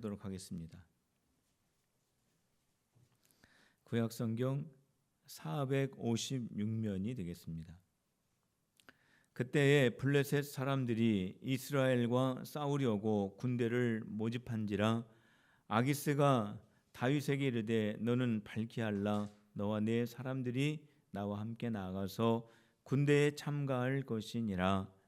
보도록 하겠습니다. 구약성경 456면이 되겠습니다. 그때에 블레셋 사람들이 이스라엘과 싸우려고 군대를 모집한지라 아기스가 다윗에게 이르되 너는 발키할라 너와 네 사람들이 나와 함께 나아가서 군대에 참가할 것이니라.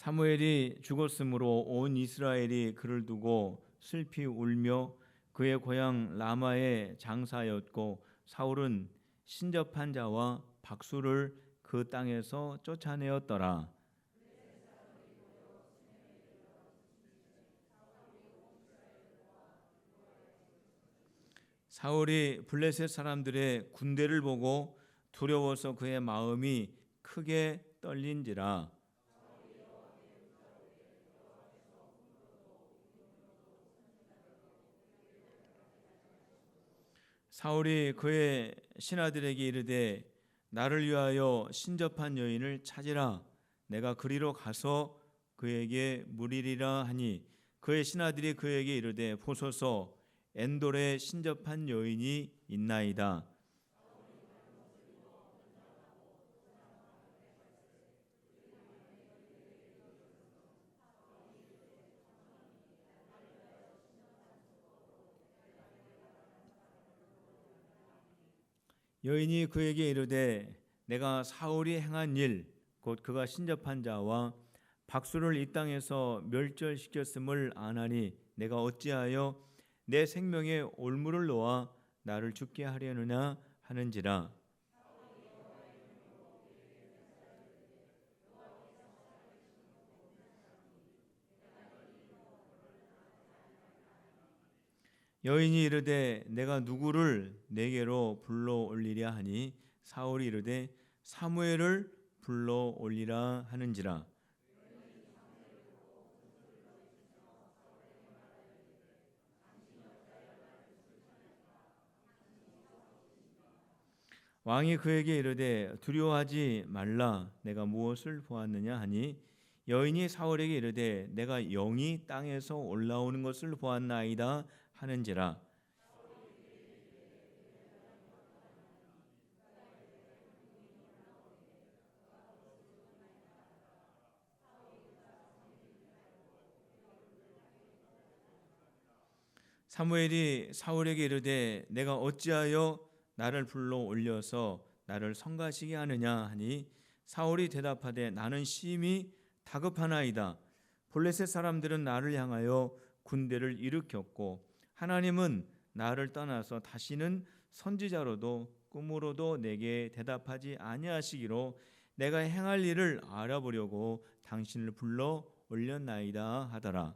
사무엘이 죽었으므로 온 이스라엘이 그를 두고 슬피 울며 그의 고향 라마에 장사하였고 사울은 신접한 자와 박수를 그 땅에서 쫓아내었더라. 사울이 블레셋 사람들의 군대를 보고 두려워서 그의 마음이 크게 떨린지라. 사울이 그의 신하들에게 이르되 나를 위하여 신접한 여인을 찾으라. 내가 그리로 가서 그에게 물으리라 하니 그의 신하들이 그에게 이르되 보소서 엔돌에 신접한 여인이 있나이다. 여인이 그에게 이르되 내가 사울이 행한 일 곧 그가 신접한 자와 박수를 이 땅에서 멸절시켰음을 아나니 내가 어찌하여 내 생명에 올무를 놓아 나를 죽게 하려느냐 하는지라. 여인이 이르되 내가 누구를 내게로 불러 올리랴 하니 사울이 이르되 사무엘을 불러 올리라 하는지라. 왕이 그에게 이르되 두려워하지 말라. 내가 무엇을 보았느냐 하니 여인이 사울에게 이르되 내가 영이 땅에서 올라오는 것을 보았나이다 하는지라. 사무엘이 사울에게 이르되 내가 어찌하여 나를 불러 올려서 나를 성가시게 하느냐 하니 사울이 대답하되 나는 심히 다급하나이다. 블레셋 사람들은 나를 향하여 군대를 일으켰고 하나님은 나를 떠나서 다시는 선지자로도 꿈으로도 내게 대답하지 아니하시기로 내가 행할 일을 알아보려고 당신을 불러 올렸나이다 하더라.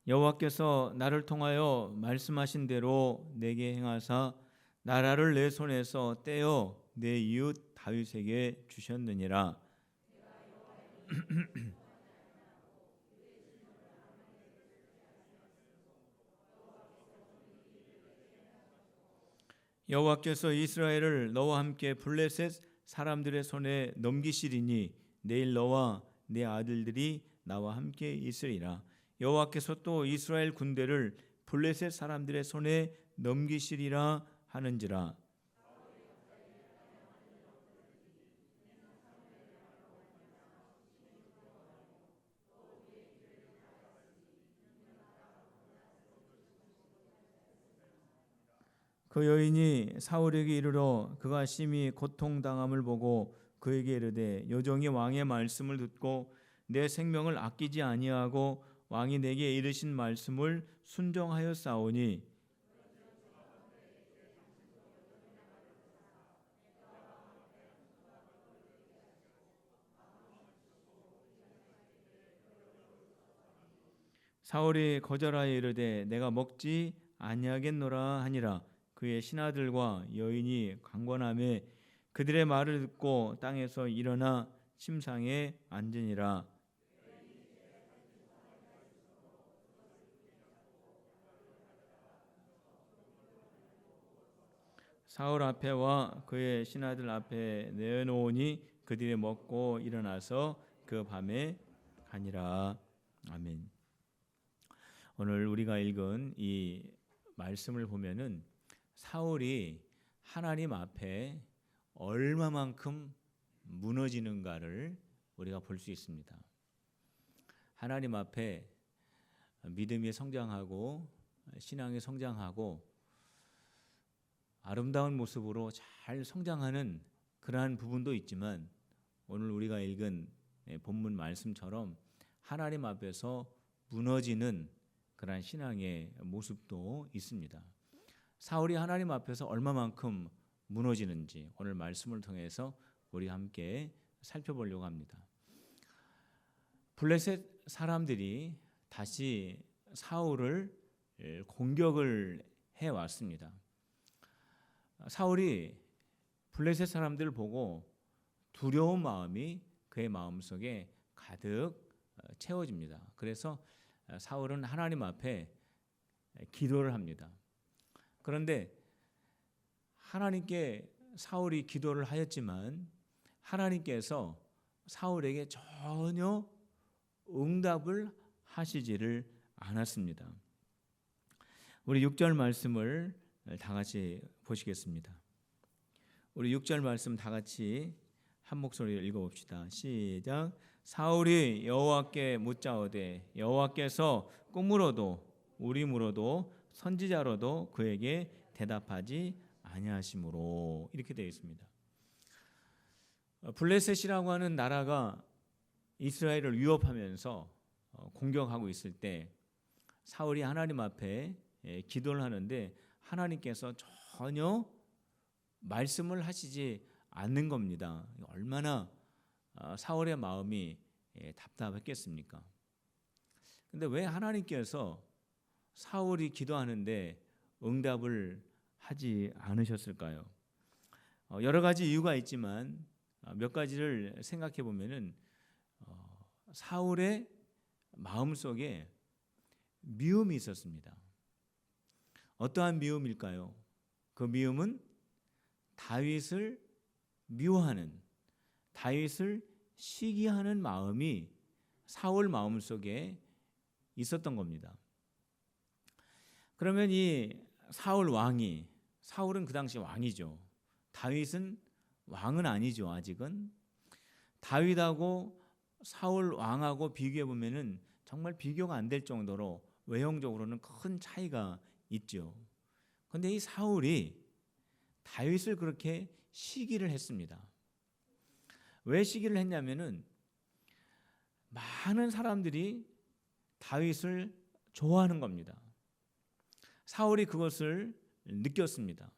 여호와께서 나를 통하여 말씀하신 대로 내게 행하사 나라를 내 손에서 떼어 내 이웃 다윗에게 주셨느니라. 여호와께서 이스라엘을 너와 함께 블레셋 사람들의 손에 넘기시리니 내일 너와 네 아들들이 나와 함께 있으리라. 여호와께서 또 이스라엘 군대를 블레셋 사람들의 손에 넘기시리라 하는지라. 그 여인이 사울에게 이르러 그가 심히 고통당함을 보고 그에게 이르되 여종이 왕의 말씀을 듣고 내 생명을 아끼지 아니하고 왕이 내게 이르신 말씀을 순종하였사오니 사울이 거절하여 이르되 내가 먹지 아니하겠노라 하니라. 그의 신하들과 여인이 강권하며 그들의 말을 듣고 땅에서 일어나 침상에 앉으니라. 사울 앞에와 그의 신하들 앞에 내어놓으니 그들이 먹고 일어나서 그 밤에 가니라. 아멘. 오늘 우리가 읽은 이 말씀을 보면은 사울이 하나님 앞에 얼마만큼 무너지는가를 우리가 볼 수 있습니다. 하나님 앞에 믿음이 성장하고 신앙이 성장하고 아름다운 모습으로 잘 성장하는 그러한 부분도 있지만 오늘 우리가 읽은 본문 말씀처럼 하나님 앞에서 무너지는 그러한 신앙의 모습도 있습니다. 사울이 하나님 앞에서 얼마만큼 무너지는지 오늘 말씀을 통해서 우리 함께 살펴보려고 합니다. 블레셋 사람들이 다시 사울을 공격을 해왔습니다. 사울이 블레셋 사람들을 보고 두려운 마음이 그의 마음속에 가득 채워집니다. 그래서 사울은 하나님 앞에 기도를 합니다. 그런데 하나님께 사울이 기도를 하였지만 하나님께서 사울에게 전혀 응답을 하시지를 않았습니다. 우리 6절 말씀을 다 같이 보시겠습니다. 우리 6절 말씀 다 같이 한 목소리로 읽어봅시다. 시작. 사울이 여호와께 묻자오되 여호와께서 꿈으로도 우림으로도 선지자로도 그에게 대답하지 아니하심으로, 이렇게 되어 있습니다. 블레셋이라고 하는 나라가 이스라엘을 위협하면서 공격하고 있을 때 사울이 하나님 앞에 기도를 하는데 하나님께서 전혀 말씀을 하시지 않는 겁니다. 얼마나 사울의 마음이 답답했겠습니까? 근데 왜 하나님께서 사울이 기도하는데 응답을 하지 않으셨을까요? 여러 가지 이유가 있지만 몇 가지를 생각해 보면은 사울의 마음속에 미움이 있었습니다. 어떠한 미움일까요? 그 미움은 다윗을 미워하는, 다윗을 시기하는 마음이 사울 마음속에 있었던 겁니다. 그러면 이 사울 왕이, 사울은 그 당시 왕이죠. 다윗은 왕은 아니죠. 아직은. 다윗하고 사울 왕하고 비교해 보면은 정말 비교가 안 될 정도로 외형적으로는 큰 차이가 있죠. 그런데 이 사울이 다윗을 그렇게 시기를 했습니다. 왜 시기를 했냐면은 많은 사람들이 다윗을 좋아하는 겁니다. 사울이 그것을 느꼈습니다.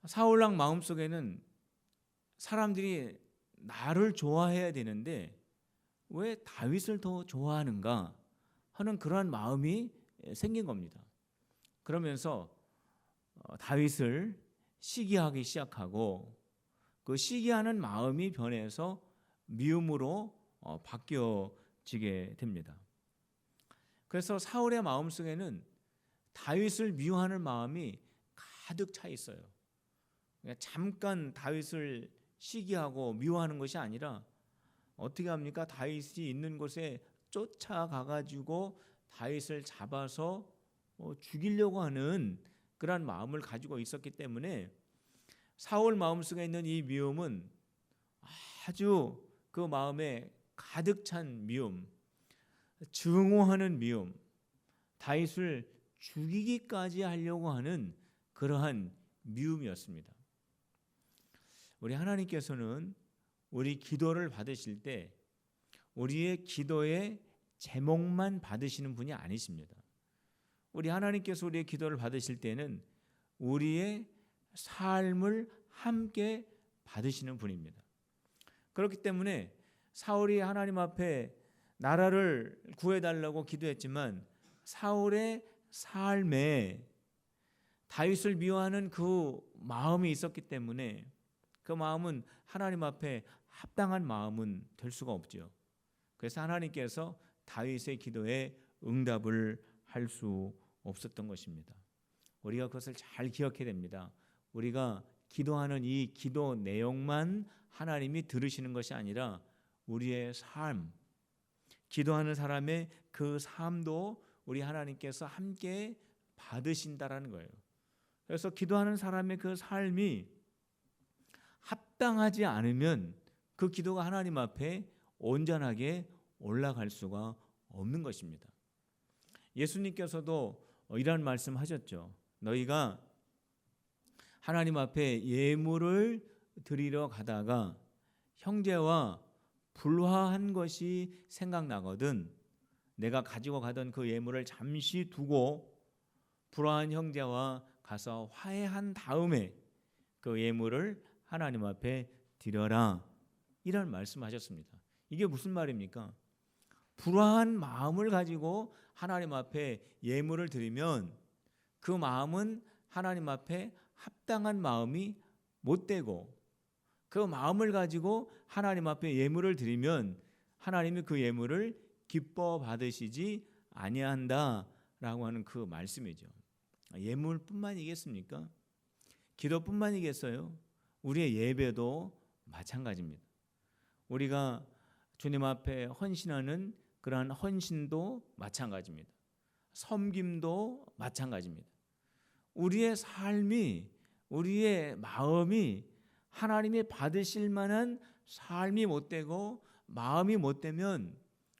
사울 왕 마음속에는 사람들이 나를 좋아해야 되는데 왜 다윗을 더 좋아하는가 하는 그러한 마음이 생긴 겁니다. 그러면서 다윗을 시기하기 시작하고 그 시기하는 마음이 변해서 미움으로 바뀌어지게 됩니다. 그래서 사울의 마음속에는 다윗을 미워하는 마음이 가득 차 있어요. 그러니까 잠깐 다윗을 시기하고 미워하는 것이 아니라 어떻게 합니까? 다윗이 있는 곳에 쫓아가 가지고 다윗을 잡아서 죽이려고 하는 그런 마음을 가지고 있었기 때문에 사울 마음속에 있는 이 미움은 아주 그 마음에 가득 찬 미움, 증오하는 미움, 다윗을 죽이기까지 하려고 하는 그러한 미움이었습니다. 우리 하나님께서는 우리 기도를 받으실 때 우리의 기도의 제목만 받으시는 분이 아니십니다. 우리 하나님께서 우리의 기도를 받으실 때는 우리의 삶을 함께 받으시는 분입니다. 그렇기 때문에 사울이 하나님 앞에 나라를 구해달라고 기도했지만 사울의 삶에 다윗을 미워하는 그 마음이 있었기 때문에 그 마음은 하나님 앞에 합당한 마음은 될 수가 없죠. 그래서 하나님께서 다윗의 기도에 응답을 할 수 없었던 것입니다. 우리가 그것을 잘 기억해야 됩니다. 우리가 기도하는 이 기도 내용만 하나님이 들으시는 것이 아니라 우리의 삶, 기도하는 사람의 그 삶도 우리 하나님께서 함께 받으신다라는 거예요. 그래서 기도하는 사람의 그 삶이 합당하지 않으면 그 기도가 하나님 앞에 온전하게 올라갈 수가 없는 것입니다. 예수님께서도 이런 말씀하셨죠. 너희가 하나님 앞에 예물을 드리러 가다가 형제와 불화한 것이 생각나거든 내가 가지고 가던 그 예물을 잠시 두고 불화한 형제와 가서 화해한 다음에 그 예물을 하나님 앞에 드려라, 이런 말씀하셨습니다. 이게 무슨 말입니까? 불화한 마음을 가지고 하나님 앞에 예물을 드리면 그 마음은 하나님 앞에 합당한 마음이 못 되고, 그 마음을 가지고 하나님 앞에 예물을 드리면 하나님이 그 예물을 기뻐 받으시지 아니한다라고 하는 그 말씀이죠. 예물뿐만이겠습니까? 기도뿐만이겠어요? 우리의 예배도 마찬가지입니다. 우리가 주님 앞에 헌신하는 그러한 헌신도 마찬가지입니다. 섬김도 마찬가지입니다. 우리의 삶이, 우리의 마음이 하나님이 받으실 만한 삶이 못 되고 마음이 못 되면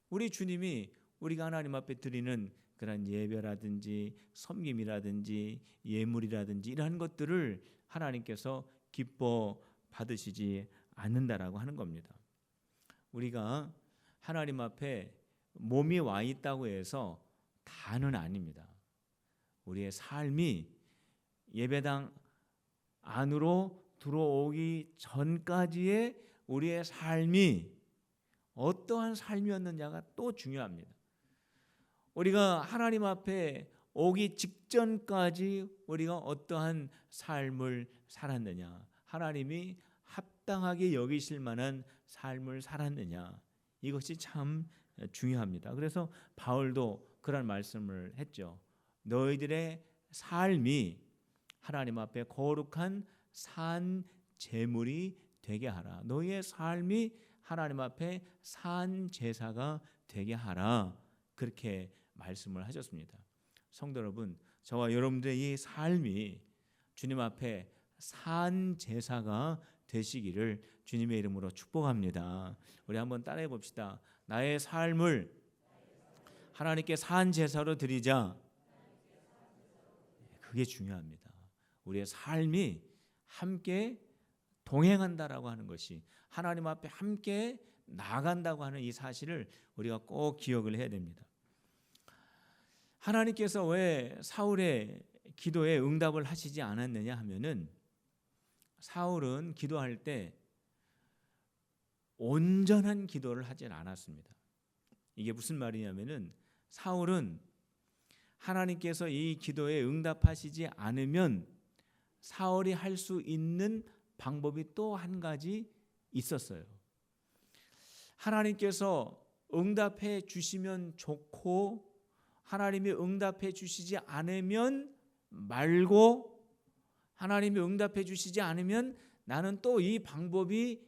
우리 주님이 우리가 하나님 앞에 드리는 그런 예배라든지 섬김이라든지 예물이라든지 이러한 것들을 하나님께서 기뻐 받으시지 않는다라고 하는 겁니다. 우리가 하나님 앞에 몸이 와 있다고 해서 다는 아닙니다. 우리의 삶이 예배당 안으로 들어오기 전까지의 우리의 삶이 어떠한 삶이었느냐가 또 중요합니다. 우리가 하나님 앞에 오기 직전까지 우리가 어떠한 삶을 살았느냐, 하나님이 합당하게 여기실 만한 삶을 살았느냐, 이것이 참 중요합니다. 그래서 바울도 그런 말씀을 했죠. 너희들의 삶이 하나님 앞에 거룩한 산 제물이 되게 하라. 너희의 삶이 하나님 앞에 산 제사가 되게 하라. 그렇게 말씀을 하셨습니다. 성도 여러분, 저와 여러분들의 이 삶이 주님 앞에 산 제사가 되시기를 주님의 이름으로 축복합니다. 우리 한번 따라해 봅시다. 나의 삶을 하나님께 산 제사로 드리자. 그게 중요합니다. 우리의 삶이 함께 동행한다라고 하는 것이, 하나님 앞에 함께 나아간다고 하는 이 사실을 우리가 꼭 기억을 해야 됩니다. 하나님께서 왜 사울의 기도에 응답을 하시지 않았느냐 하면은, 사울은 기도할 때 온전한 기도를 하지 않았습니다. 이게 무슨 말이냐면은, 사울은 하나님께서 이 기도에 응답하시지 않으면 사울이 할 수 있는 방법이 또 한 가지 있었어요. 하나님께서 응답해 주시면 좋고, 하나님이 응답해 주시지 않으면 말고, 하나님이 응답해 주시지 않으면 나는 또 이 방법이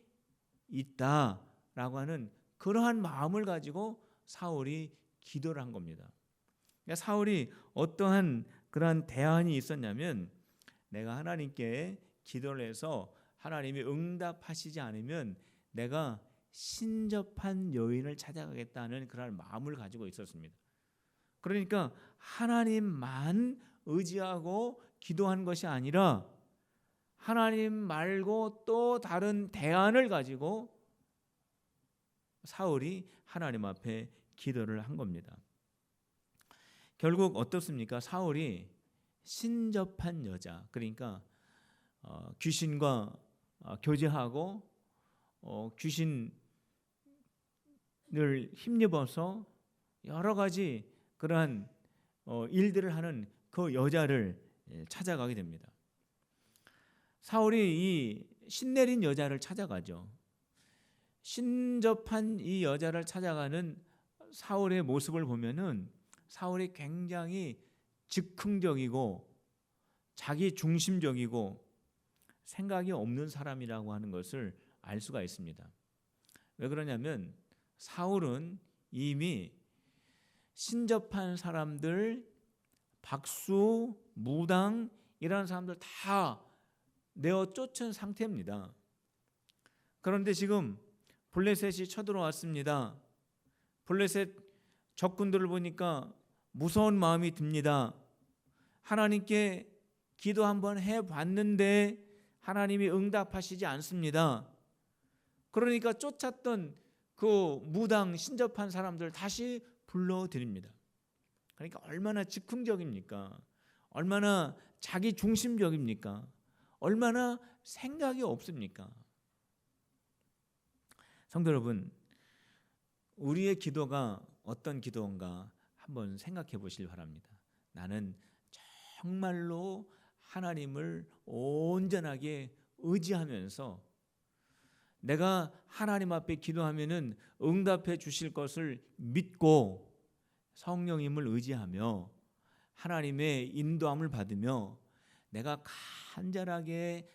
있다라고 하는 그러한 마음을 가지고 사울이 기도를 한 겁니다. 그러니까 사울이 어떠한 그러한 대안이 있었냐면, 내가 하나님께 기도를 해서 하나님이 응답하시지 않으면 내가 신접한 여인을 찾아가겠다는 그런 마음을 가지고 있었습니다. 그러니까 하나님만 의지하고 기도한 것이 아니라 하나님 말고 또 다른 대안을 가지고 사울이 하나님 앞에 기도를 한 겁니다. 결국 어떻습니까? 사울이 신접한 여자, 그러니까 귀신과 교제하고 귀신을 힘입어서 여러 가지 그러한 일들을 하는 그 여자를 찾아가게 됩니다. 사울이 이 신내린 여자를 찾아가죠. 신접한 이 여자를 찾아가는 사울의 모습을 보면은 사울이 굉장히 즉흥적이고 자기 중심적이고 생각이 없는 사람이라고 하는 것을 알 수가 있습니다. 왜 그러냐면 사울은 이미 신접한 사람들, 박수, 무당 이런 사람들 다 내어 쫓은 상태입니다. 그런데 지금 블레셋이 쳐들어왔습니다. 블레셋 적군들을 보니까 무서운 마음이 듭니다. 하나님께 기도 한번 해봤는데 하나님이 응답하시지 않습니다. 그러니까 쫓았던 그 무당 신접한 사람들 다시 불러드립니다. 그러니까 얼마나 즉흥적입니까? 얼마나 자기 중심적입니까? 얼마나 생각이 없습니까? 성도 여러분, 우리의 기도가 어떤 기도인가 한번 생각해 보시길 바랍니다. 나는 정말로 하나님을 온전하게 의지하면서 내가 하나님 앞에 기도하면은 응답해 주실 것을 믿고 성령님을 의지하며 하나님의 인도함을 받으며 내가 간절하게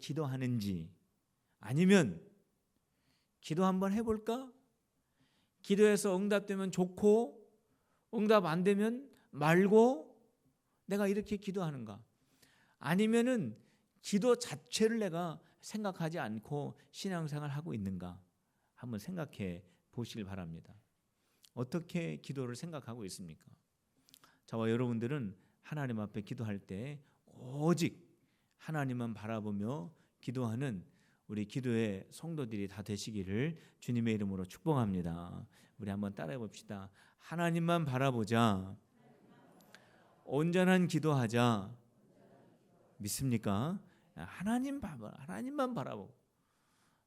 기도하는지, 아니면 기도 한번 해볼까? 기도해서 응답되면 좋고 응답 안 되면 말고 내가 이렇게 기도하는가? 아니면은 기도 자체를 내가 생각하지 않고 신앙생활을 하고 있는가? 한번 생각해 보시길 바랍니다. 어떻게 기도를 생각하고 있습니까? 저와 여러분들은 하나님 앞에 기도할 때 오직 하나님만 바라보며 기도하는 우리 기도의 성도들이 다 되시기를 주님의 이름으로 축복합니다. 우리 한번 따라해 봅시다. 하나님만 바라보자. 온전한 기도하자. 믿습니까? 하나님만 바라보고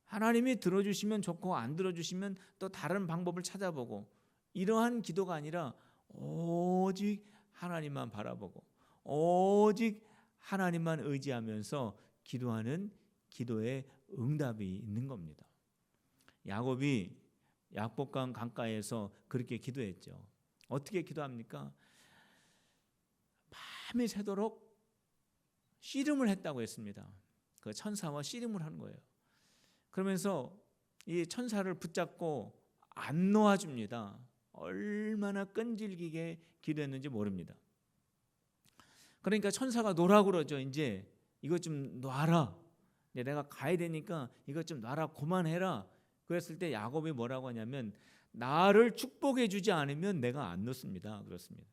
하나님이 들어주시면 좋고 안 들어주시면 또 다른 방법을 찾아보고 이러한 기도가 아니라 오직 하나님만 바라보고 오직 하나님만 의지하면서 기도하는 기도의 응답이 있는 겁니다. 야곱이 약복강 강가에서 그렇게 기도했죠. 어떻게 기도합니까? 밤이 새도록 씨름을 했다고 했습니다. 그 천사와 씨름을 하는 거예요. 그러면서 이 천사를 붙잡고 안 놓아줍니다. 얼마나 끈질기게 기도했는지 모릅니다. 그러니까 천사가 놓으라고 그러죠. 이제 이것 좀 놔라. 내가 가야 되니까 이것 좀 놔라. 그만해라. 그랬을 때 야곱이 뭐라고 하냐면 나를 축복해 주지 않으면 내가 안 놓습니다. 그렇습니다.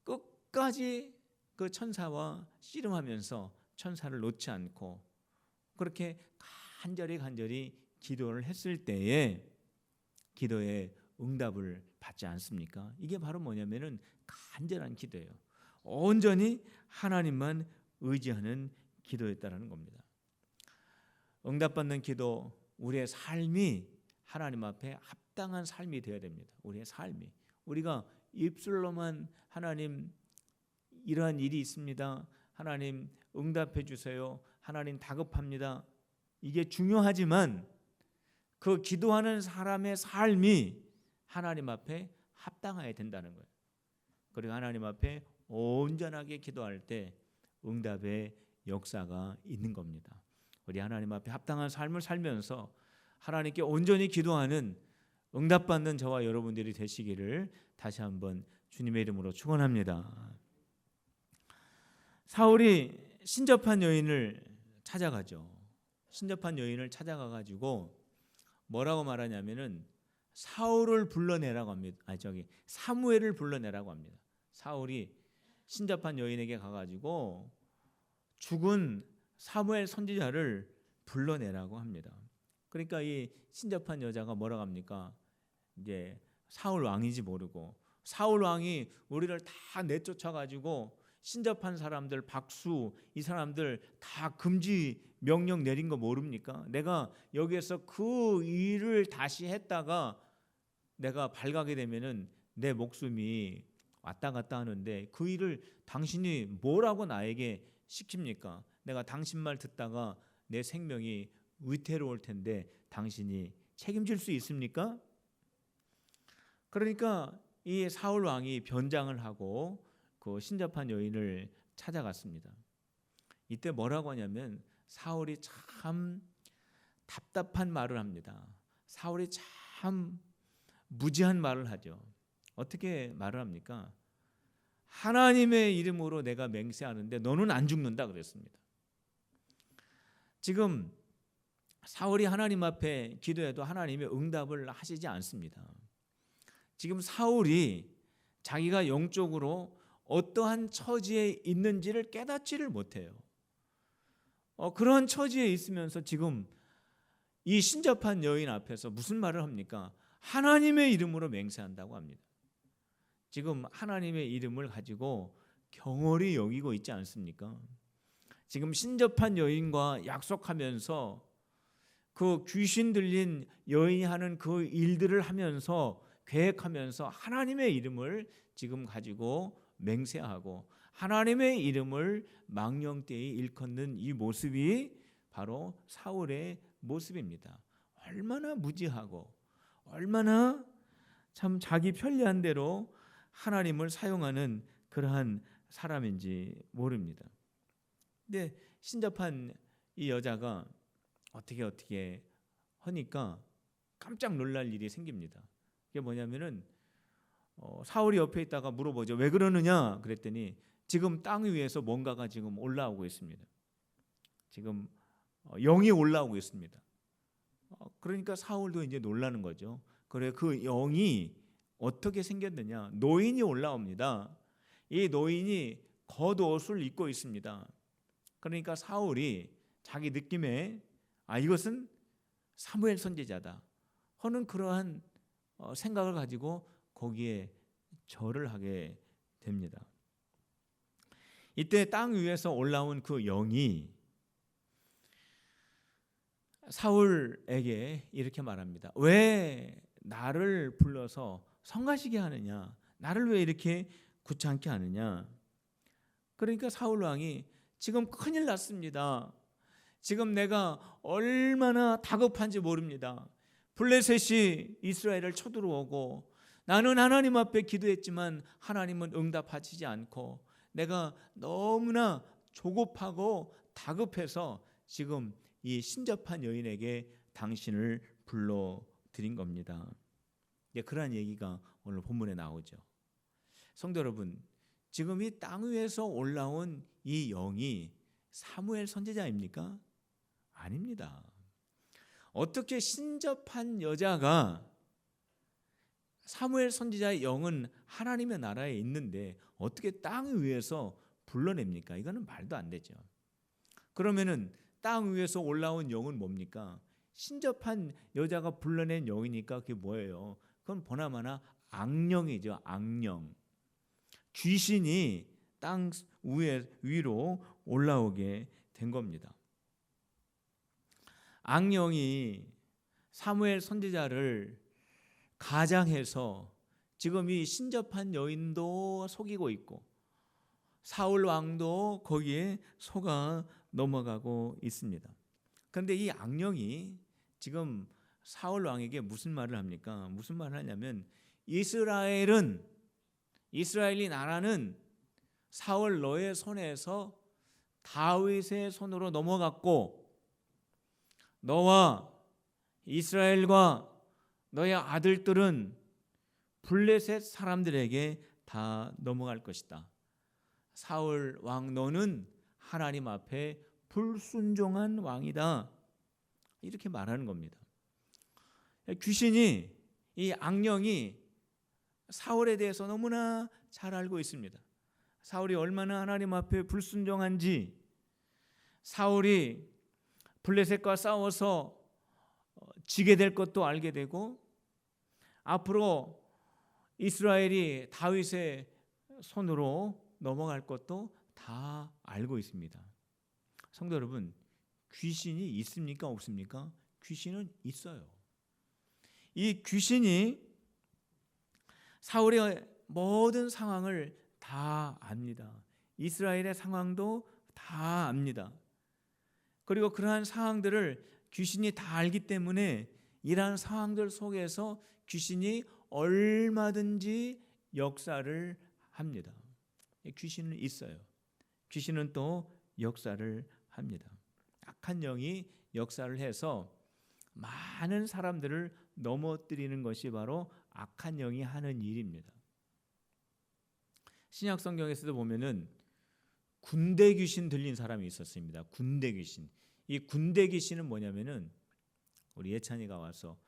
끝까지 그 천사와 씨름하면서 천사를 놓지 않고 그렇게 간절히 기도를 했을 때에 기도의 응답을 받지 않습니까? 이게 바로 뭐냐면은 간절한 기도예요. 온전히 하나님만 의지하는 기도였다라는 겁니다. 응답받는 기도, 우리의 삶이 하나님 앞에 합당한 삶이 되어야 됩니다. 우리의 삶이. 우리가 입술로만 하나님 이러한 일이 있습니다. 하나님 응답해 주세요. 하나님 다급합니다. 이게 중요하지만 그 기도하는 사람의 삶이 하나님 앞에 합당해야 된다는 거예요. 그리고 하나님 앞에 온전하게 기도할 때 응답의 역사가 있는 겁니다. 우리 하나님 앞에 합당한 삶을 살면서 하나님께 온전히 기도하는 응답받는 저와 여러분들이 되시기를 다시 한번 주님의 이름으로 축원합니다. 사울이 신접한 여인을 찾아가죠. 신접한 여인을 찾아가가지고 뭐라고 말하냐면은 사울을 불러내라고 합니다. 사무엘을 불러내라고 합니다. 사울이 신접한 여인에게 가가지고 죽은 사무엘 선지자를 불러내라고 합니다. 그러니까 이 신접한 여자가 뭐라고 합니까? 이제 사울 왕인지 모르고 사울 왕이 우리를 다 내쫓아가지고 신접한 사람들 박수 이 사람들 다 금지 명령 내린 거 모릅니까? 내가 여기에서 그 일을 다시 했다가 내가 발각이 되면은 내 목숨이 왔다 갔다 하는데 그 일을 당신이 뭐라고 나에게 시킵니까? 내가 당신 말 듣다가 내 생명이 위태로울 텐데 당신이 책임질 수 있습니까? 그러니까 이 사울 왕이 변장을 하고 그 신접한 여인을 찾아갔습니다. 이때 뭐라고 하냐면 사울이 참 답답한 말을 합니다. 사울이 참 무지한 말을 하죠. 어떻게 말을 합니까? 하나님의 이름으로 내가 맹세하는데 너는 안 죽는다 그랬습니다. 지금 사울이 하나님 앞에 기도해도 하나님이 응답을 하시지 않습니다. 지금 사울이 자기가 영적으로 어떠한 처지에 있는지를 깨닫지를 못해요. 그런 처지에 있으면서 지금 이 신접한 여인 앞에서 무슨 말을 합니까? 하나님의 이름으로 맹세한다고 합니다. 지금 하나님의 이름을 가지고 경홀히 여기고 있지 않습니까? 지금 신접한 여인과 약속하면서 그 귀신 들린 여인이 하는 그 일들을 하면서 계획하면서 하나님의 이름을 지금 가지고 맹세하고 하나님의 이름을 망령되이 일컫는 이 모습이 바로 사울의 모습입니다. 얼마나 무지하고 얼마나 참 자기 편리한 대로 하나님을 사용하는 그러한 사람인지 모릅니다. 근데 신접한 이 여자가 어떻게 하니까 깜짝 놀랄 일이 생깁니다. 그게 뭐냐면은 사울이 옆에 있다가 물어보죠. 왜 그러느냐 그랬더니 지금 땅 위에서 뭔가가 지금 올라오고 있습니다. 지금 영이 올라오고 있습니다. 그러니까 사울도 이제 놀라는 거죠. 그래 그 영이 어떻게 생겼느냐? 노인이 올라옵니다. 이 노인이 겉옷을 입고 있습니다. 그러니까 사울이 자기 느낌에 이것은 사무엘 선지자다 하는 그러한 생각을 가지고 거기에 절을 하게 됩니다. 이때 땅 위에서 올라온 그 영이 사울에게 이렇게 말합니다. 왜 나를 불러서 성가시게 하느냐? 나를 왜 이렇게 귀찮게 하느냐? 그러니까 사울 왕이 지금 큰일 났습니다. 지금 내가 얼마나 다급한지 모릅니다. 블레셋이 이스라엘을 쳐들어오고 나는 하나님 앞에 기도했지만 하나님은 응답하시지 않고 내가 너무나 조급하고 다급해서 지금 이 신접한 여인에게 당신을 불러드린 겁니다. 그러한 얘기가 오늘 본문에 나오죠. 성도 여러분, 지금 이 땅 위에서 올라온 이 영이 사무엘 선지자입니까? 아닙니다. 어떻게 신접한 여자가 사무엘 선지자의 영은 하나님의 나라에 있는데 어떻게 땅 위에서 불러냅니까? 이거는 말도 안 되죠. 그러면은 땅 위에서 올라온 영은 뭡니까? 신접한 여자가 불러낸 영이니까 그게 뭐예요? 그건 보나마나 악령이죠. 악령. 귀신이 땅 위로 올라오게 된 겁니다. 악령이 사무엘 선지자를 가장해서 지금 이 신접한 여인도 속이고 있고 사울 왕도 거기에 속아 넘어가고 있습니다. 그런데 이 악령이 지금 사울 왕에게 무슨 말을 합니까? 무슨 말을 하냐면 이스라엘이 나라는 사울 너의 손에서 다윗의 손으로 넘어갔고 너와 이스라엘과 너의 아들들은 블레셋 사람들에게 다 넘어갈 것이다. 사울 왕 너는 하나님 앞에 불순종한 왕이다. 이렇게 말하는 겁니다. 귀신이 이 악령이 사울에 대해서 너무나 잘 알고 있습니다. 사울이 얼마나 하나님 앞에 불순종한지, 사울이 블레셋과 싸워서 지게 될 것도 알게 되고 앞으로 이스라엘이 다윗의 손으로 넘어갈 것도 다 알고 있습니다. 성도 여러분, 귀신이 있습니까? 없습니까? 귀신은 있어요. 이 귀신이 사울의 모든 상황을 다 압니다. 이스라엘의 상황도 다 압니다. 그리고 그러한 상황들을 귀신이 다 알기 때문에 이러한 상황들 속에서 귀신이 얼마든지 역사를 합니다. 귀신은 있어요. 귀신은 또 역사를 합니다. 악한 영이 역사를 해서 많은 사람들을 넘어뜨리는 것이 바로 악한 영이 하는 일입니다. 신약 성경에서도 보면은 군대 귀신 들린 사람이 있었습니다. 군대 귀신. 이 군대 귀신은 뭐냐면은 우리 예찬이가 와서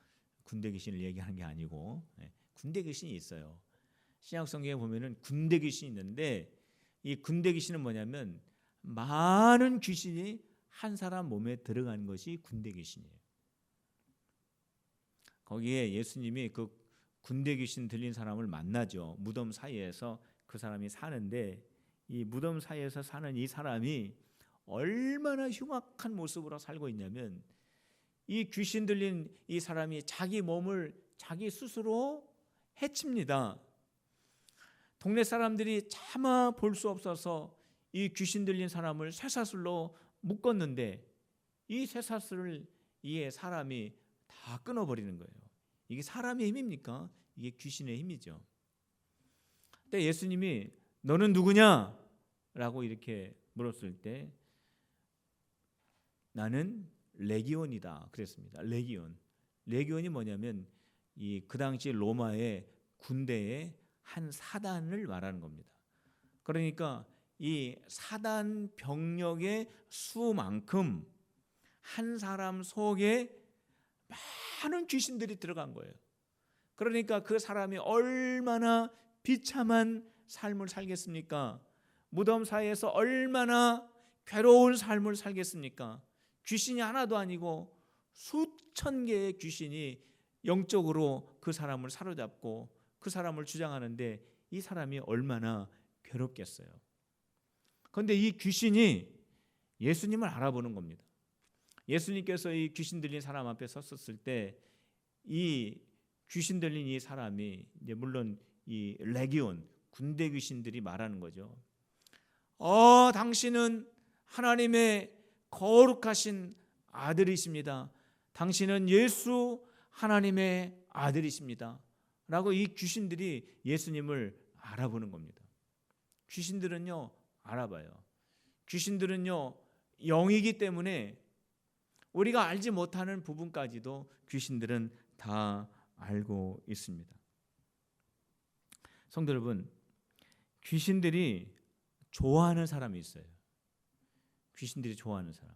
군대 귀신을 얘기하는 게 아니고 군대 귀신이 있어요. 신약 성경에 보면은 군대 귀신이 있는데 이 군대 귀신은 뭐냐면 많은 귀신이 한 사람 몸에 들어간 것이 군대 귀신이에요. 거기에 예수님이 그 군대 귀신 들린 사람을 만나죠. 무덤 사이에서 그 사람이 사는데 이 무덤 사이에서 사는 이 사람이 얼마나 흉악한 모습으로 살고 있냐면 이 귀신 들린 이 사람이 자기 몸을 자기 스스로 해칩니다. 동네 사람들이 차마 볼 수 없어서 이 귀신 들린 사람을 쇠사슬로 묶었는데 이 쇠사슬을 이 사람이 다 끊어버리는 거예요. 이게 사람의 힘입니까? 이게 귀신의 힘이죠. 근데 예수님이 너는 누구냐? 라고 이렇게 물었을 때 나는 레기온이다 그랬습니다. 레기온이 뭐냐면 이 그 당시 로마의 군대의 한 사단을 말하는 겁니다. 그러니까 이 사단 병력의 수만큼 한 사람 속에 많은 귀신들이 들어간 거예요. 그러니까 그 사람이 얼마나 비참한 삶을 살겠습니까? 무덤 사이에서 얼마나 괴로운 삶을 살겠습니까? 귀신이 하나도 아니고 수천 개의 귀신이 영적으로 그 사람을 사로잡고 그 사람을 주장하는데 이 사람이 얼마나 괴롭겠어요. 그런데 이 귀신이 예수님을 알아보는 겁니다. 예수님께서 이 귀신 들린 사람 앞에 섰을 때 이 귀신 들린 이 사람이 이제 물론 이 레기온 군대 귀신들이 말하는 거죠. 당신은 하나님의 거룩하신 아들이십니다. 당신은 예수 하나님의 아들이십니다. 라고 이 귀신들이 예수님을 알아보는 겁니다. 귀신들은요 알아봐요. 귀신들은요 영이기 때문에 우리가 알지 못하는 부분까지도 귀신들은 다 알고 있습니다. 성도 여러분, 귀신들이 좋아하는 사람이 있어요. 귀신들이 좋아하는 사람.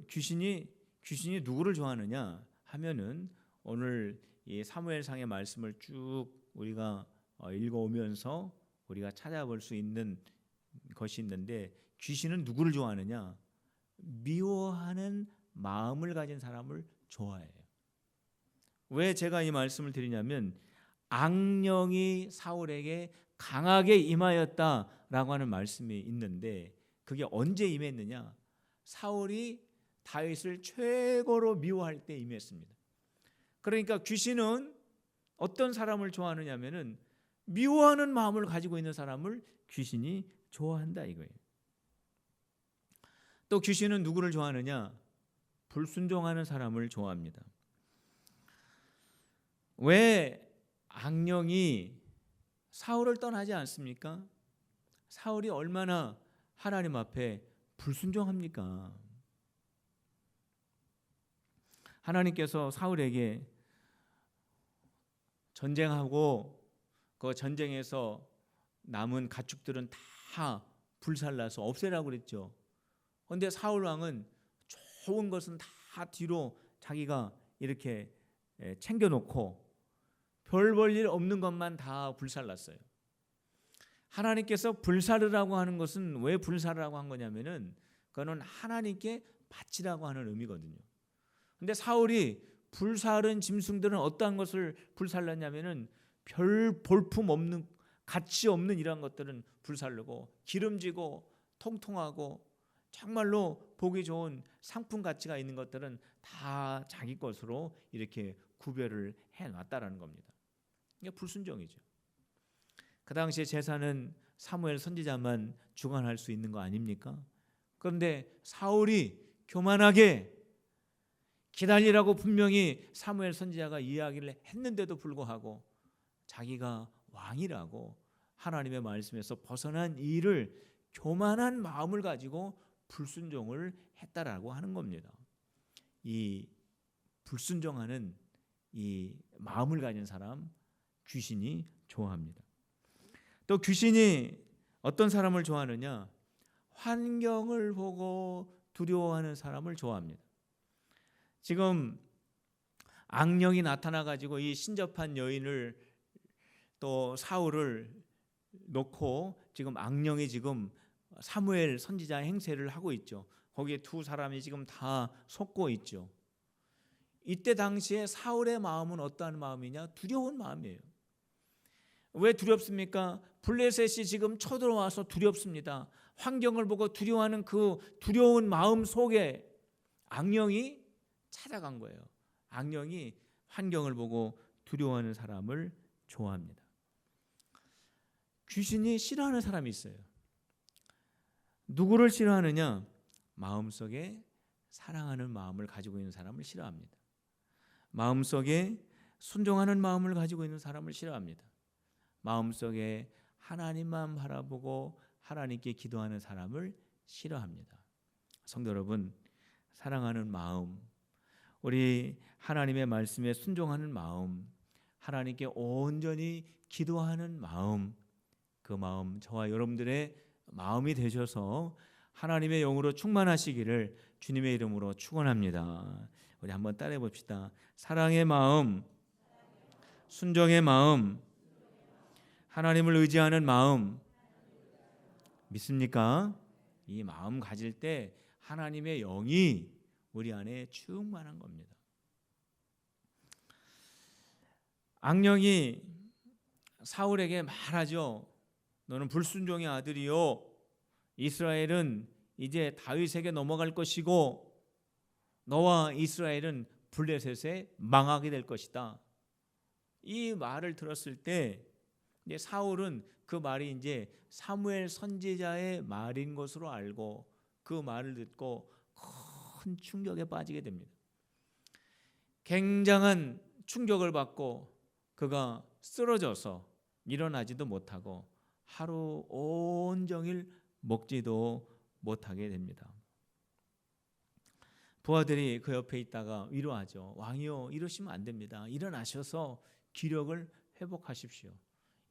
귀신이 누구를 좋아하느냐 하면은 오늘 이 사무엘상의 말씀을 쭉 우리가 읽어오면서 우리가 찾아볼 수 있는 것이 있는데 귀신은 누구를 좋아하느냐? 미워하는 마음을 가진 사람을 좋아해요. 왜 제가 이 말씀을 드리냐면 악령이 사울에게 강하게 임하였다라고 하는 말씀이 있는데 그게 언제 임했느냐? 사울이 다윗을 최고로 미워할 때 임했습니다. 그러니까 귀신은 어떤 사람을 좋아하느냐면은 미워하는 마음을 가지고 있는 사람을 귀신이 좋아한다 이거예요. 또 귀신은 누구를 좋아하느냐? 불순종하는 사람을 좋아합니다. 왜 악령이 사울을 떠나지 않습니까? 사울이 얼마나 하나님 앞에 불순종합니까? 하나님께서 사울에게 전쟁하고 그 전쟁에서 남은 가축들은 다 불살라서 없애라고 그랬죠. 그런데 사울 왕은 좋은 것은 다 뒤로 자기가 이렇게 챙겨놓고 별 볼 일 없는 것만 다 불살랐어요. 하나님께서 불사르라고 하는 것은 왜 불사르라고 한 거냐면은 그거는 하나님께 바치라고 하는 의미거든요. 근데 사울이 불사른 짐승들은 어떠한 것을 불살랐냐면은 별 볼품 없는 가치 없는 이런 것들은 불살르고 기름지고 통통하고 정말로 보기 좋은 상품 가치가 있는 것들은 다 자기 것으로 이렇게 구별을 해놨다라는 겁니다. 이게 불순종이죠. 그 당시에 제사는 사무엘 선지자만 주관할 수 있는 거 아닙니까? 그런데 사울이 교만하게 기다리라고 분명히 사무엘 선지자가 이야기를 했는데도 불구하고 자기가 왕이라고 하나님의 말씀에서 벗어난 일을 교만한 마음을 가지고 불순종을 했다라고 하는 겁니다. 이 불순종하는 이 마음을 가진 사람 귀신이 좋아합니다. 또 귀신이 어떤 사람을 좋아하느냐? 환경을 보고 두려워하는 사람을 좋아합니다. 지금 악령이 나타나 가지고 이 신접한 여인을 또 사울을 놓고 지금 악령이 지금 사무엘 선지자 행세를 하고 있죠. 거기에 두 사람이 지금 다 속고 있죠. 이때 당시에 사울의 마음은 어떠한 마음이냐? 두려운 마음이에요. 왜 두렵습니까? 블레셋이 지금 쳐들어와서 두렵습니다. 환경을 보고 두려워하는 그 두려운 마음 속에 악령이 찾아간 거예요. 악령이 환경을 보고 두려워하는 사람을 좋아합니다. 귀신이 싫어하는 사람이 있어요. 누구를 싫어하느냐? 마음속에 사랑하는 마음을 가지고 있는 사람을 싫어합니다. 마음속에 순종하는 마음을 가지고 있는 사람을 싫어합니다. 마음속에 하나님만 바라보고 하나님께 기도하는 사람을 싫어합니다. 성도 여러분, 사랑하는 마음, 우리 하나님의 말씀에 순종하는 마음, 하나님께 온전히 기도하는 마음, 그 마음 저와 여러분들의 마음이 되셔서 하나님의 영으로 충만하시기를 주님의 이름으로 축원합니다. 우리 한번 따라해 봅시다. 사랑의 마음, 순종의 마음, 하나님을 의지하는 마음. 믿습니까? 이 마음 가질 때 하나님의 영이 우리 안에 충만한 겁니다. 악령이 사울에게 말하죠. 너는 불순종의 아들이요, 이스라엘은 이제 다윗에게 넘어갈 것이고 너와 이스라엘은 블레셋에 망하게 될 것이다. 이 말을 들었을 때 이제 사울은 그 말이 이제 사무엘 선지자의 말인 것으로 알고 그 말을 듣고 큰 충격에 빠지게 됩니다. 굉장한 충격을 받고 그가 쓰러져서 일어나지도 못하고 하루 온종일 먹지도 못하게 됩니다. 부하들이 그 옆에 있다가 위로하죠. 왕이요, 이러시면 안 됩니다. 일어나셔서 기력을 회복하십시오.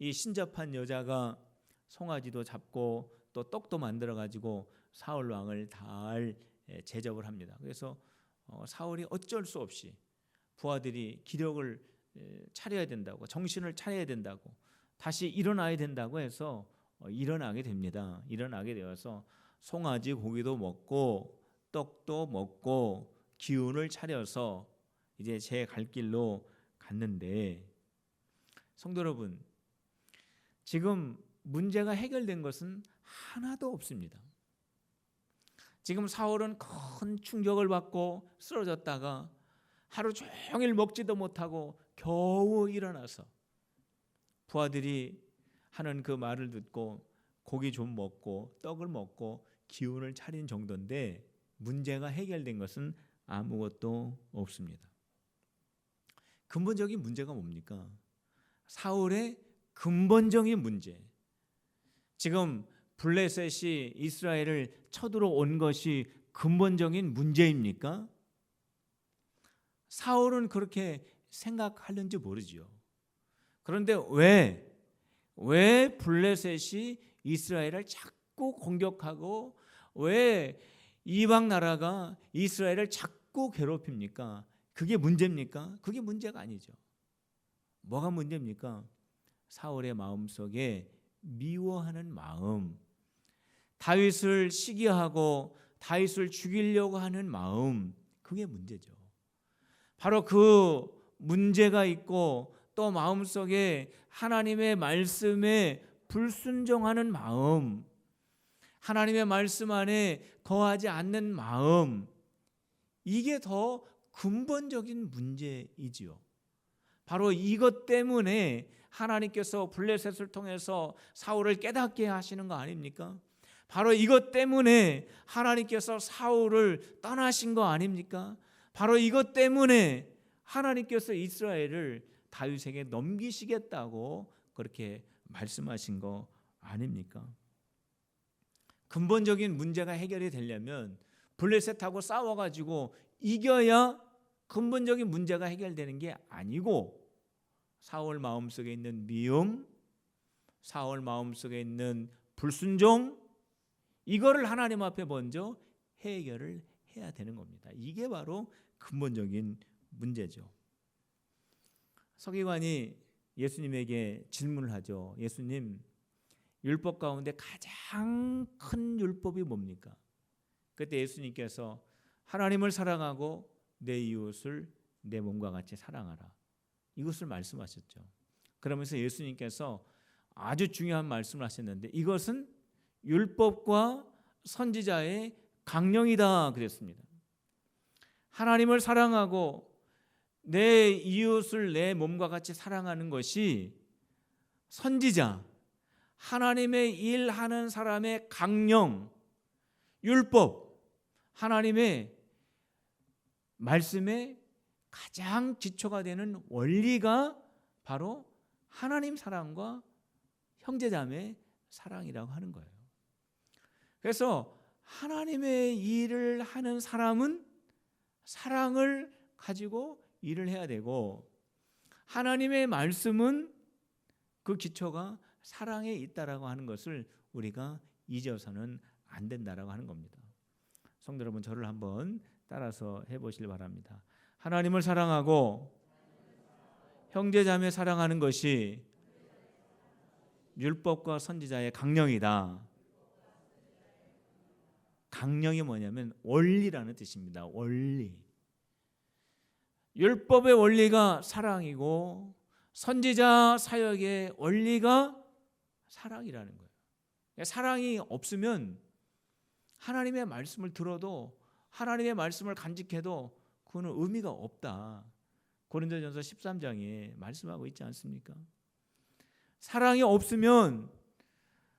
이 신접한 여자가 송아지도 잡고 또 떡도 만들어 가지고 사울 왕을 잘 제접을 합니다. 그래서 사울이 어쩔 수 없이 부하들이 기력을 차려야 된다고, 정신을 차려야 된다고, 다시 일어나야 된다고 해서 일어나게 됩니다. 일어나게 되어서 송아지 고기도 먹고 떡도 먹고 기운을 차려서 이제 제 갈 길로 갔는데, 성도 여러분, 지금 문제가 해결된 것은 하나도 없습니다. 지금 사울은 큰 충격을 받고 쓰러졌다가 하루 종일 먹지도 못하고 겨우 일어나서 부하들이 하는 그 말을 듣고 고기 좀 먹고 떡을 먹고 기운을 차린 정도인데 문제가 해결된 것은 아무것도 없습니다. 근본적인 문제가 뭡니까? 사울의 근본적인 문제. 지금 블레셋이 이스라엘을 쳐들어온 것이 근본적인 문제입니까? 사울은 그렇게 생각하는지 모르지요. 그런데 왜 블레셋이 이스라엘을 자꾸 공격하고 왜 이방 나라가 이스라엘을 자꾸 괴롭힙니까? 그게 문제입니까? 그게 문제가 아니죠. 뭐가 문제입니까? 사울의 마음속에 미워하는 마음, 다윗을 시기하고 다윗을 죽이려고 하는 마음, 그게 문제죠. 바로 그 문제가 있고 또 마음속에 하나님의 말씀에 불순종하는 마음, 하나님의 말씀 안에 거하지 않는 마음, 이게 더 근본적인 문제이지요. 바로 이것 때문에 하나님께서 블레셋을 통해서 사울을 깨닫게 하시는 거 아닙니까? 바로 이것 때문에 하나님께서 사울을 떠나신 거 아닙니까? 바로 이것 때문에 하나님께서 이스라엘을 다윗에게 넘기시겠다고 그렇게 말씀하신 거 아닙니까? 근본적인 문제가 해결이 되려면 블레셋하고 싸워가지고 이겨야 근본적인 문제가 해결되는 게 아니고, 사울 마음속에 있는 미움, 사울 마음속에 있는 불순종, 이거를 하나님 앞에 먼저 해결을 해야 되는 겁니다. 이게 바로 근본적인 문제죠. 서기관이 예수님에게 질문을 하죠. 예수님, 율법 가운데 가장 큰 율법이 뭡니까? 그때 예수님께서 하나님을 사랑하고 내 이웃을 내 몸과 같이 사랑하라, 이것을 말씀하셨죠. 그러면서 예수님께서 아주 중요한 말씀을 하셨는데, 이것은 율법과 선지자의 강령이다 그랬습니다. 하나님을 사랑하고 내 이웃을 내 몸과 같이 사랑하는 것이 선지자, 하나님의 일하는 사람의 강령, 율법, 하나님의 말씀의 가장 기초가 되는 원리가 바로 하나님 사랑과 형제자매 사랑이라고 하는 거예요. 그래서 하나님의 일을 하는 사람은 사랑을 가지고 일을 해야 되고, 하나님의 말씀은 그 기초가 사랑에 있다라고 하는 것을 우리가 잊어서는 안 된다라고 하는 겁니다. 성도 여러분, 저를 한번 따라서 해보시길 바랍니다. 하나님을 사랑하고 형제자매 사랑하는 것이 율법과 선지자의 강령이다. 강령이 뭐냐면 원리라는 뜻입니다. 원리. 율법의 원리가 사랑이고 선지자 사역의 원리가 사랑이라는 거예요. 사랑이 없으면 하나님의 말씀을 들어도, 하나님의 말씀을 간직해도 그거는 의미가 없다. 고린도전서 13장에 말씀하고 있지 않습니까? 사랑이 없으면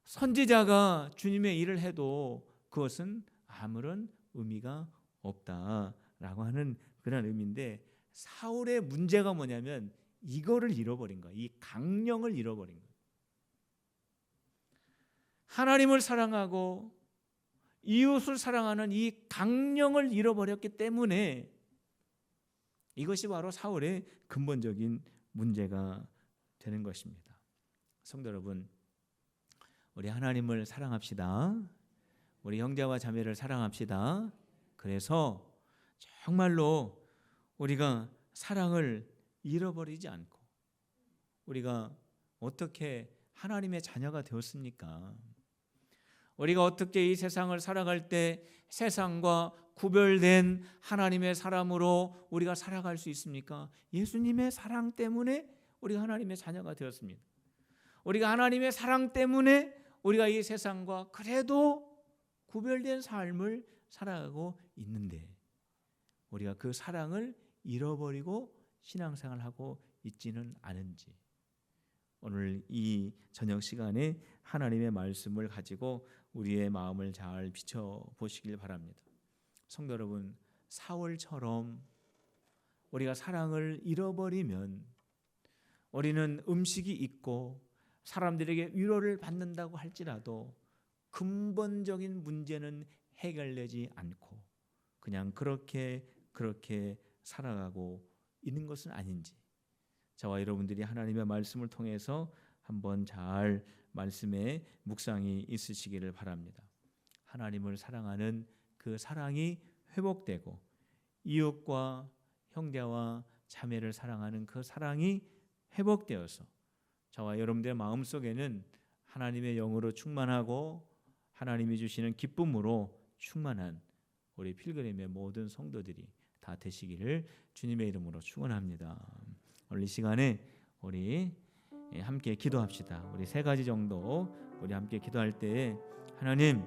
선지자가 주님의 일을 해도 그것은 아무런 의미가 없다라고 하는 그런 의미인데, 사울의 문제가 뭐냐면 이거를 잃어버린 거예요. 이 강령을 잃어버린 거예요. 하나님을 사랑하고 이웃을 사랑하는 이 강령을 잃어버렸기 때문에 이것이 바로 사울의 근본적인 문제가 되는 것입니다. 성도 여러분, 우리 하나님을 사랑합시다. 우리 형제와 자매를 사랑합시다. 그래서 정말로 우리가 사랑을 잃어버리지 않고, 우리가 어떻게 하나님의 자녀가 되었습니까? 우리가 어떻게 이 세상을 살아갈 때 세상과 구별된 하나님의 사람으로 우리가 살아갈 수 있습니까? 예수님의 사랑 때문에 우리가 하나님의 자녀가 되었습니다. 우리가 하나님의 사랑 때문에 우리가 이 세상과 그래도 구별된 삶을 살아가고 있는데, 우리가 그 사랑을 잃어버리고 신앙생활을 하고 있지는 않은지, 오늘 이 저녁 시간에 하나님의 말씀을 가지고 우리의 마음을 잘 비춰보시길 바랍니다. 성도 여러분, 사울처럼 우리가 사랑을 잃어버리면 우리는 음식이 있고 사람들에게 위로를 받는다고 할지라도 근본적인 문제는 해결되지 않고 그냥 그렇게 살아가고 있는 것은 아닌지, 저와 여러분들이 하나님의 말씀을 통해서 한번 잘 말씀에 묵상이 있으시기를 바랍니다. 하나님을 사랑하는 그 사랑이 회복되고 이웃과 형제와 자매를 사랑하는 그 사랑이 회복되어서 저와 여러분들의 마음속에는 하나님의 영으로 충만하고 하나님이 주시는 기쁨으로 충만한 우리 필그림의 모든 성도들이 다 되시기를 주님의 이름으로 축원합니다. 오늘 이 시간에 우리 함께 기도합시다. 우리 세 가지 정도 우리 함께 기도할 때, 하나님,